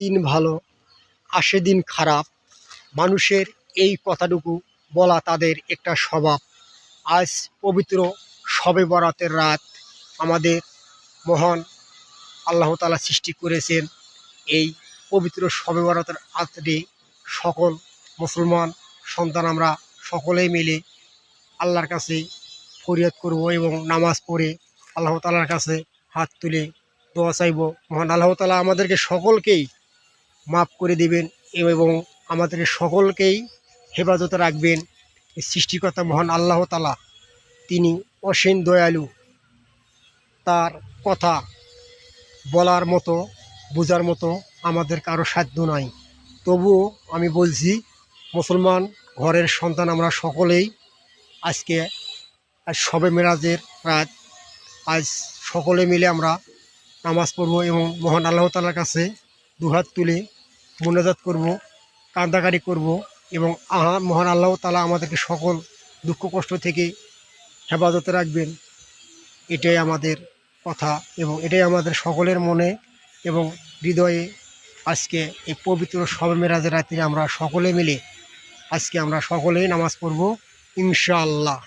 দিন ভালো আসে দিন খারাপ, মানুষের এই কথাটুকু বলা তাদের একটা স্বভাব। আজ পবিত্র শবে বরাতের রাত, আমাদের মহান আল্লাহ তাআলা সৃষ্টি করেছেন। এই পবিত্র শবে বরাতের রাত্রে সকল মুসলমান সন্তান আমরা সকলেই মিলে আল্লাহর কাছে ফরিয়াদ করব এবং নামাজ পড়ে আল্লাহ তাআলার কাছে হাত তুলে দোয়া চাইব। মহান আল্লাহ তাআলা আমাদেরকে সকলকেই মাফ করে দিবেন এবং আমাদেরকে সকলকেই হেফাজতে রাখবেন। এই সৃষ্টিকর্তা মহান আল্লাহ তাআলা তিনি অসীম দয়ালু, তার কথা বলার মতো বোঝার মতো আমাদের কারো সাধ্য নাই। তবুও আমি বলছি, মুসলমান ঘরের সন্তান আমরা সকলেই আজকে শবে মেরাজের রাত, আজ সকলে মিলে আমরা নামাজ পড়ব এবং মহান আল্লাহ তাআলার কাছে দুহাত তুলে মোনাজাত করব, কান্দাকারি করব এবং মহান আল্লাহ তাআলা আমাদেরকে সকল দুঃখ কষ্ট থেকে হেফাজতে রাখবেন। এটাই আমাদের কথা এবং এটাই আমাদের সকলের মনে এবং হৃদয়ে। আজকে এই পবিত্র শবে মেরাজের রাত্রে আমরা সকলে মিলে আজকে আমরা সকলেই নামাজ পড়ব ইনশাআল্লাহ।